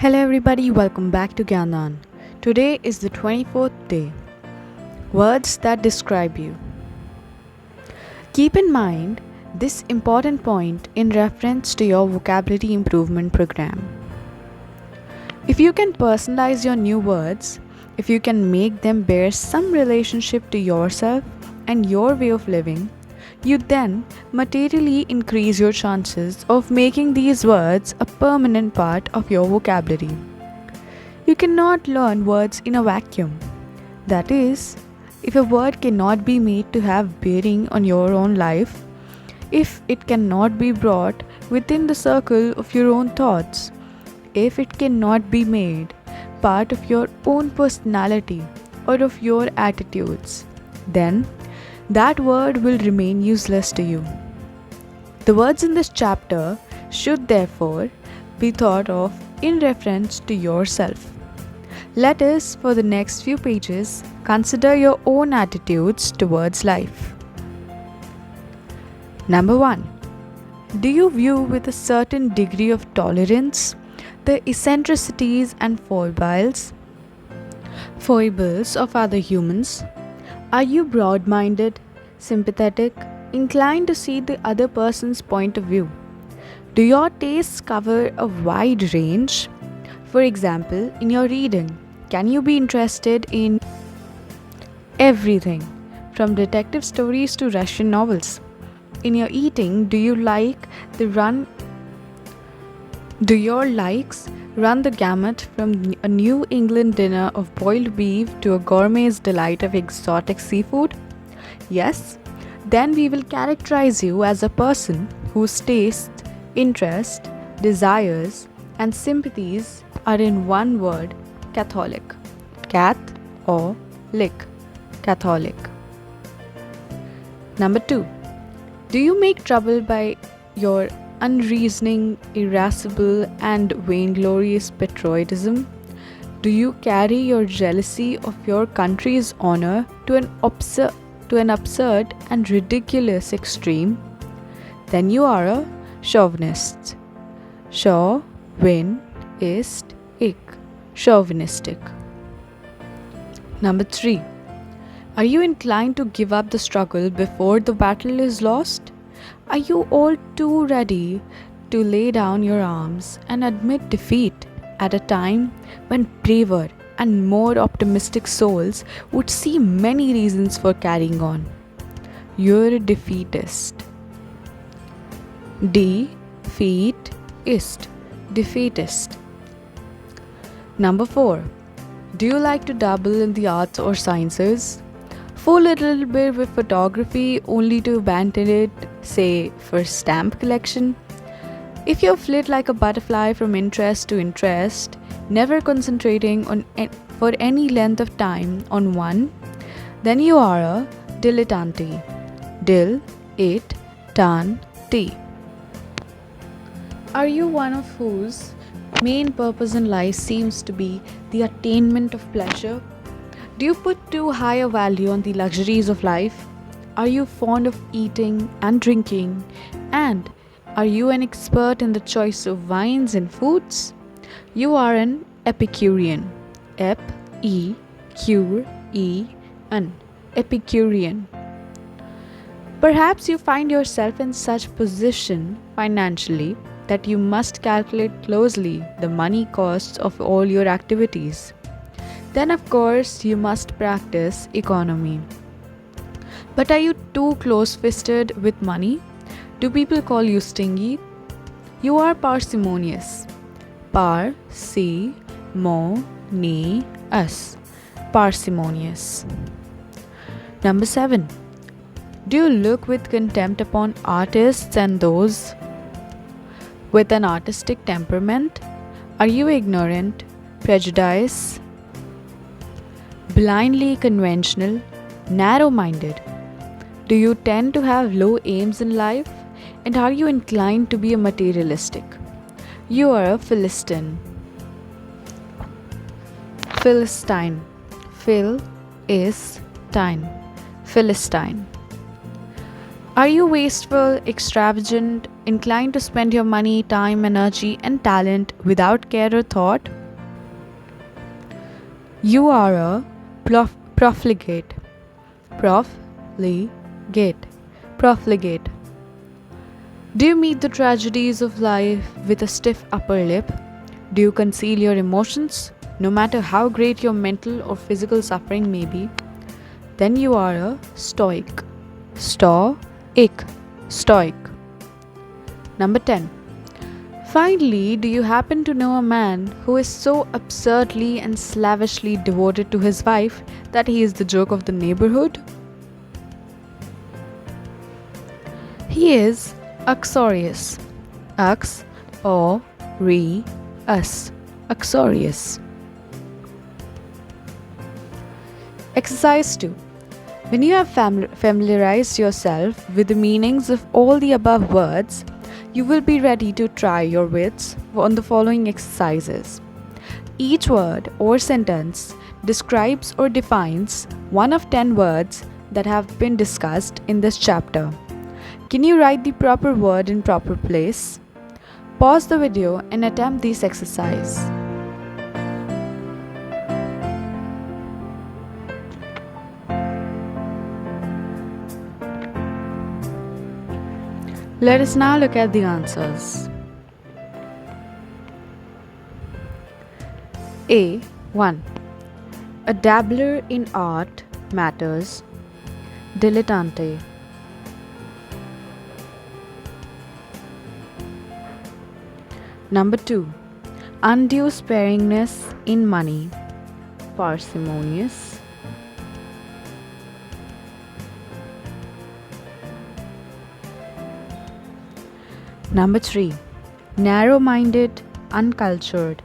Hello everybody, welcome back to Gyanan. Today is the 24th day. Words that describe you. Keep in mind this important point in reference to your vocabulary improvement program. If you can personalize your new words, if you can make them bear some relationship to yourself and your way of living, you then materially increase your chances of making these words a permanent part of your vocabulary. You cannot learn words in a vacuum. That is, if a word cannot be made to have bearing on your own life, if it cannot be brought within the circle of your own thoughts, if it cannot be made part of your own personality or of your attitudes, then that word will remain useless to you. The words in this chapter should therefore be thought of in reference to yourself. Let us, for the next few pages, consider your own attitudes towards life. Number 1. Do you view with a certain degree of tolerance the eccentricities and foibles of other humans? Are you broad-minded, sympathetic, inclined to see the other person's point of view? Do your tastes cover a wide range? For example, in your reading, can you be interested in everything from detective stories to Russian novels? In your eating, do your likes run the gamut from a New England dinner of boiled beef to a gourmet's delight of exotic seafood? Yes? Then we will characterize you as a person whose tastes, interests, desires, and sympathies are in one word, Catholic. Cath or lick, Catholic. Number 2. Do you make trouble by your unreasoning, irascible, and vainglorious patriotism? Do you carry your jealousy of your country's honor to an absurd and ridiculous extreme? Then you are a chauvinist. Chauvinistic. Number 3. Are you inclined to give up the struggle before the battle is lost? Are you all too ready to lay down your arms and admit defeat at a time when braver and more optimistic souls would see many reasons for carrying on? You're a defeatist. Defeatist. Number 4. Do you like to dabble in the arts or sciences? Fool a little bit with photography only to abandon it, say, for stamp collection? If you flit like a butterfly from interest to interest, never concentrating for any length of time on one, then you are a dilettante. Are you one of whose main purpose in life seems to be the attainment of pleasure? Do you put too high a value on the luxuries of life? Are you fond of eating and drinking? And are you an expert in the choice of wines and foods? You are an Epicurean. Epicurean. Perhaps you find yourself in such position financially that you must calculate closely the money costs of all your activities. Then of course you must practice economy. But are you too close-fisted with money? Do people call you stingy? You are parsimonious. Parsimonious. Number 7. Do you look with contempt upon artists and those with an artistic temperament? Are you ignorant, prejudiced, blindly conventional, narrow-minded? Do you tend to have low aims in life? And are you inclined to be a materialistic? You are a Philistine. Philistine. Are you wasteful, extravagant, inclined to spend your money, time, energy, and talent without care or thought? You are a profligate. Profligate. Profligate. Do you meet the tragedies of life with a stiff upper lip? Do you conceal your emotions, no matter how great your mental or physical suffering may be? Then you are a stoic. Stoic. Stoic. Number 10. Finally, do you happen to know a man who is so absurdly and slavishly devoted to his wife that he is the joke of the neighborhood? He is uxorious. Ux or re us. Uxorious. Exercise 2. When you have familiarized yourself with the meanings of all the above words, you will be ready to try your wits on the following exercises. Each word or sentence describes or defines one of 10 words that have been discussed in this chapter. Can you write the proper word in proper place? Pause the video and attempt this exercise. Let us now look at the answers. A. 1. A dabbler in art matters. Dilettante. Number 2. Undue sparingness in money. Parsimonious. Number 3. Narrow-minded, uncultured.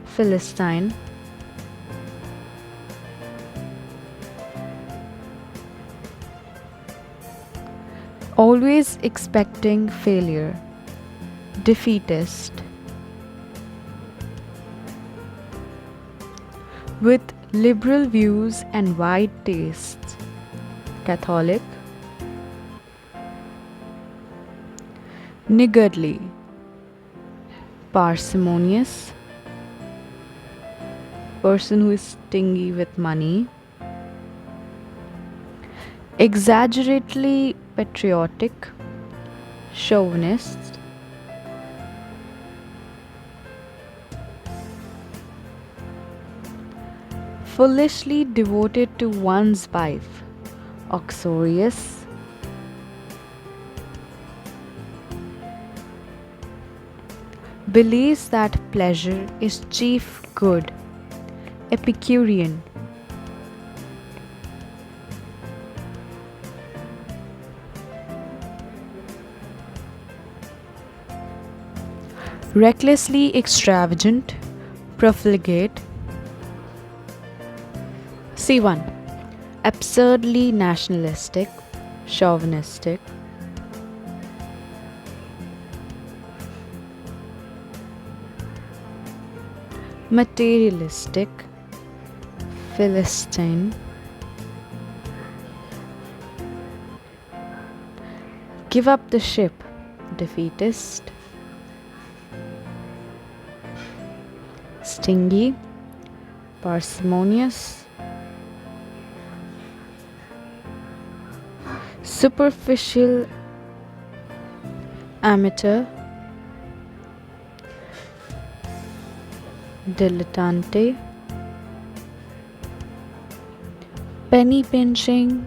Philistine. Always expecting failure. Defeatist. With liberal views and wide tastes. Catholic. Niggardly. Parsimonious. Person who is stingy with money. Exaggeratedly patriotic. Chauvinist. Foolishly devoted to one's wife. Uxorious. Believes that pleasure is chief good. Epicurean. Recklessly extravagant. Profligate. C1. Absurdly nationalistic. Chauvinistic. Materialistic. Philistine. Give up the ship. Defeatist. Stingy. Parsimonious. Superficial. Amateur. Dilettante. Penny pinching.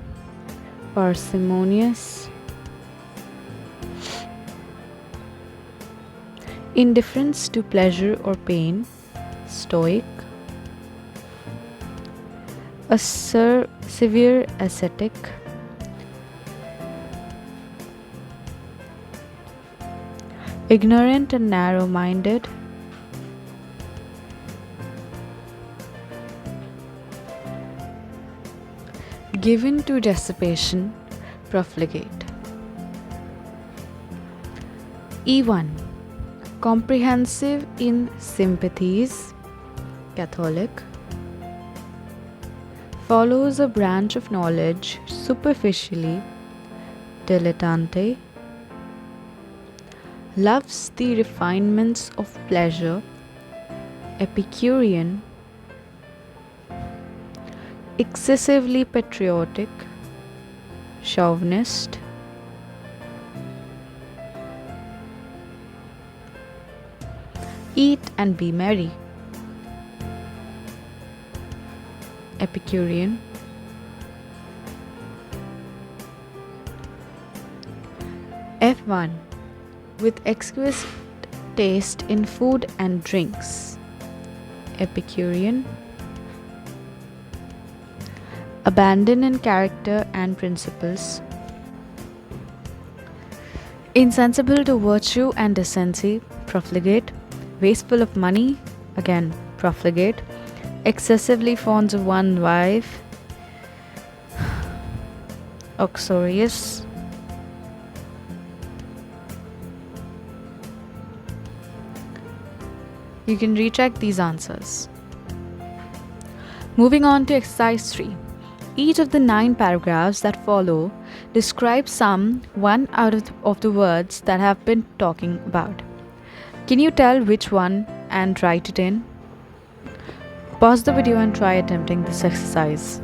Parsimonious. Indifference to pleasure or pain. Stoic. A severe ascetic. Ignorant and narrow-minded. Given to dissipation. Profligate. E1. Comprehensive in sympathies. Catholic. Follows a branch of knowledge superficially. Dilettante. loves the refinements of pleasure, Epicurean, excessively patriotic, chauvinist, eat and be merry, Epicurean, F1, with exquisite taste in food and drinks, Epicurean, abandon in character and principles, insensible to virtue and decency, profligate, wasteful of money, again profligate, excessively fond of one wife, uxorious, you can recheck these answers. Moving on to exercise 3. Each of the 9 paragraphs that follow describe one out of the words that have been talking about. Can you tell which one and write it in? Pause the video and try attempting this exercise.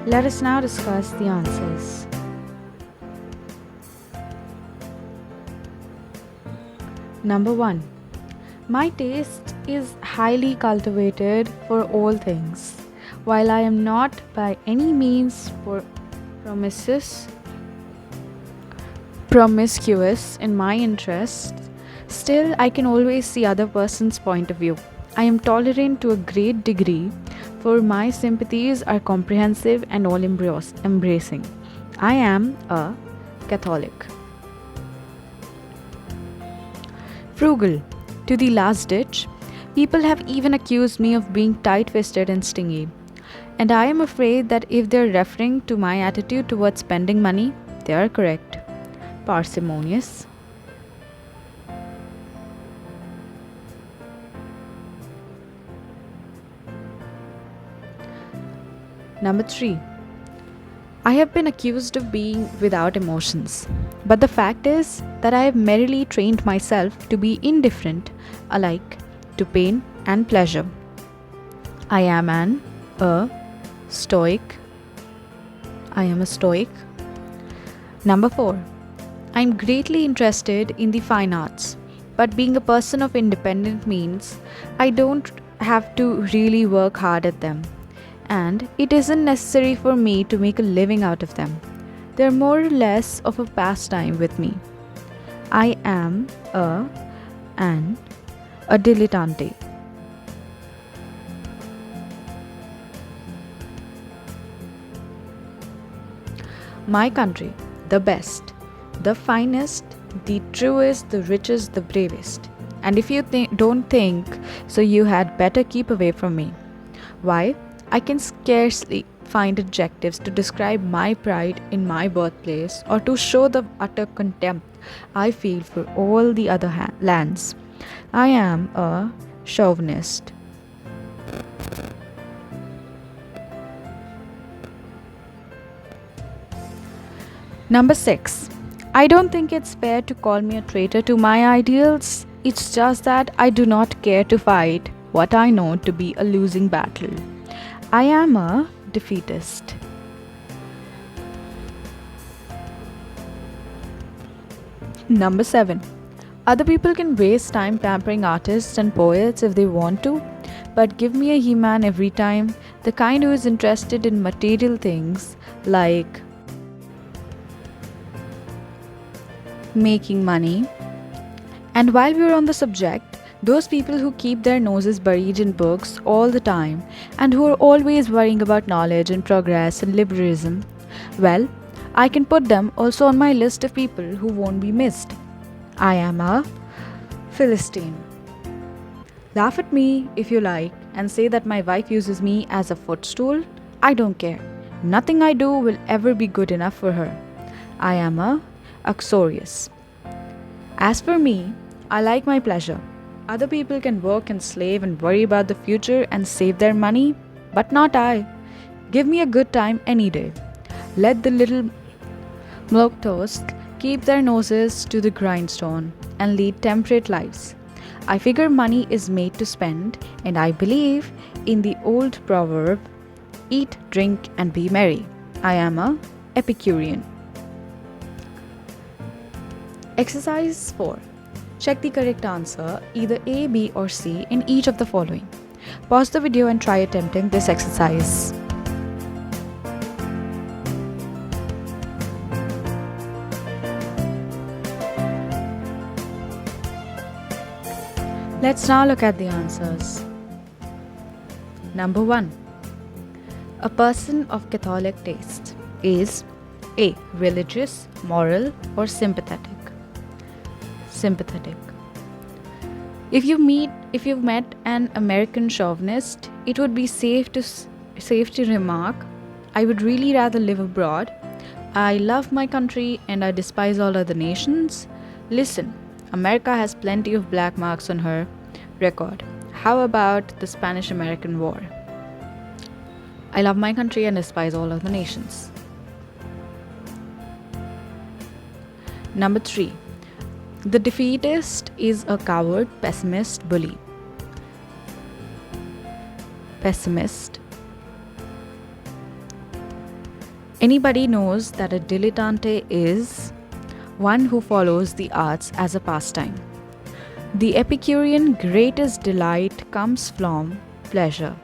Let us now discuss the answers. Number 1. My taste is highly cultivated for all things. While I am not by any means promiscuous in my interests, still I can always see other person's point of view. I am tolerant to a great degree, for my sympathies are comprehensive and all embracing. I am a Catholic. Frugal, to the last ditch. People have even accused me of being tight-fisted and stingy. And I am afraid that if they're referring to my attitude towards spending money, they are correct. Parsimonious. Number 3. I have been accused of being without emotions. But the fact is that I have merely trained myself to be indifferent alike to pain and pleasure. I am a stoic. I am a stoic. Number 4. I am greatly interested in the fine arts. But being a person of independent means, I don't have to really work hard at them. And it isn't necessary for me to make a living out of them. They're more or less of a pastime with me. I am a dilettante. My country, the best, the finest, the truest, the richest, the bravest. And if you don't think so, you had better keep away from me. Why? I can scarcely find adjectives to describe my pride in my birthplace or to show the utter contempt I feel for all the other lands. I am a chauvinist. Number 6. I don't think it's fair to call me a traitor to my ideals. It's just that I do not care to fight what I know to be a losing battle. I am a defeatist. Number 7. Other people can waste time pampering artists and poets if they want to, but give me a He-Man every time, the kind who is interested in material things like making money. And while we're on the subject, those people who keep their noses buried in books all the time and who are always worrying about knowledge and progress and liberalism, well, I can put them also on my list of people who won't be missed. I am a Philistine. Laugh at me if you like and say that my wife uses me as a footstool. I don't care. Nothing I do will ever be good enough for her. I am a uxorious. As for me, I like my pleasure. Other people can work and slave and worry about the future and save their money, but not I. Give me a good time any day. Let the little milquetoast keep their noses to the grindstone and lead temperate lives. I figure money is made to spend, and I believe in the old proverb, eat, drink, and be merry. I am a Epicurean. Exercise 4. Check the correct answer, either A, B, or C, in each of the following. Pause the video and try attempting this exercise. Let's now look at the answers. Number 1. A person of Catholic taste is A. Religious, moral, or sympathetic? Sympathetic. If you've met an American chauvinist, it would be safe to remark, I would really rather live abroad. I love my country and I despise all other nations. Listen, America has plenty of black marks on her record. How about the Spanish-American War? I love my country and despise all other nations. Number 3. The defeatist is a coward, pessimist, bully. Pessimist. Anybody knows that a dilettante is one who follows the arts as a pastime. The Epicurean greatest delight comes from pleasure.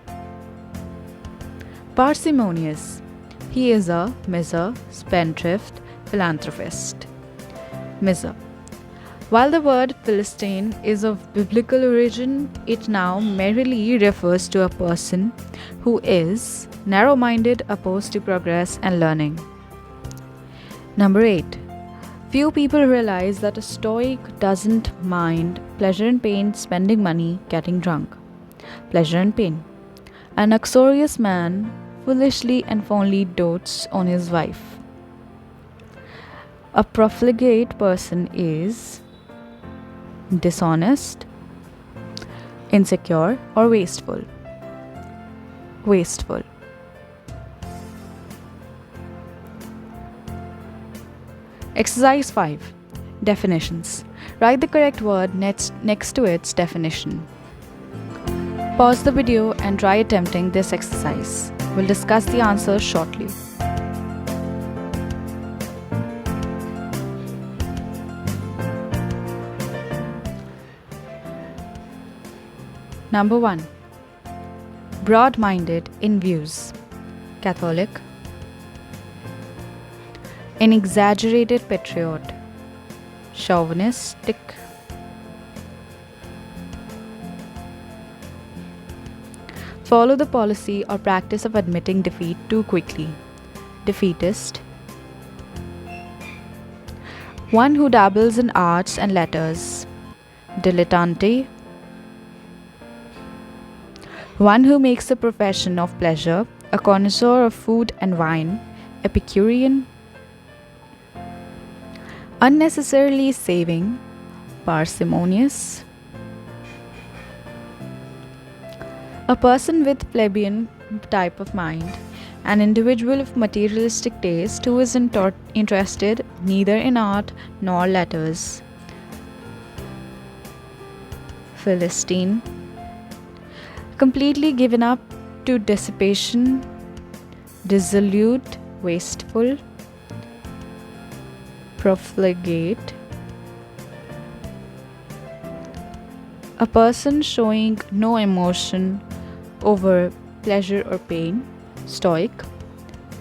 Parsimonious. He is a miser, spendthrift, philanthropist. Miser. While the word Philistine is of biblical origin, it now merely refers to a person who is narrow-minded, opposed to progress and learning. Number 8. Few people realize that a Stoic doesn't mind pleasure and pain, spending money, getting drunk. Pleasure and pain. An uxorious man foolishly and fondly dotes on his wife. A profligate person is dishonest, insecure, or wasteful. Wasteful. Exercise 5. Definitions. Write the correct word next to its definition. Pause the video and try attempting this exercise. We'll discuss the answers shortly. Number 1. Broad-minded in views. Catholic. An exaggerated patriot. Chauvinistic. Follow the policy or practice of admitting defeat too quickly. Defeatist. One who dabbles in arts and letters. Dilettante. One who makes a profession of pleasure, a connoisseur of food and wine. Epicurean. Unnecessarily saving. Parsimonious. A person with plebeian type of mind, an individual of materialistic taste who is interested neither in art nor letters. Philistine. Completely given up to dissipation, dissolute, wasteful. Profligate. A person showing no emotion over pleasure or pain. Stoic.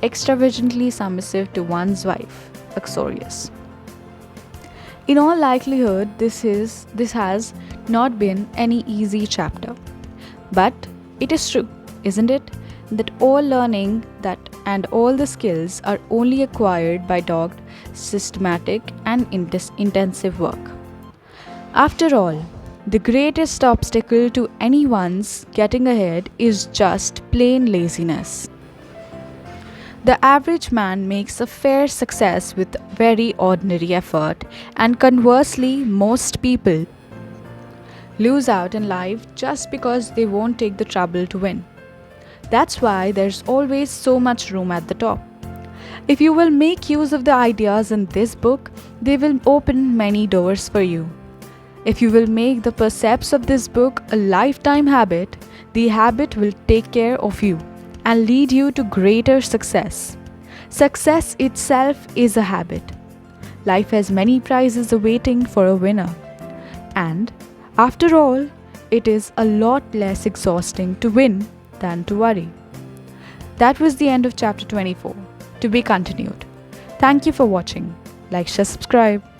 Extravagantly submissive to one's wife. Uxorious. In all likelihood, this has not been any easy chapter. But it is true, isn't it, that all learning and all the skills are only acquired by dogged, systematic, and intensive work. After all, the greatest obstacle to anyone's getting ahead is just plain laziness. The average man makes a fair success with very ordinary effort, and conversely, most people lose out in life just because they won't take the trouble to win. That's why there's always so much room at the top. If you will make use of the ideas in this book, they will open many doors for you. If you will make the precepts of this book a lifetime habit, the habit will take care of you and lead you to greater success. Success itself is a habit. Life has many prizes awaiting for a winner. And, after all, it is a lot less exhausting to win than to worry. That was the end of chapter 24. To be continued. Thank you for watching. Like, share, subscribe.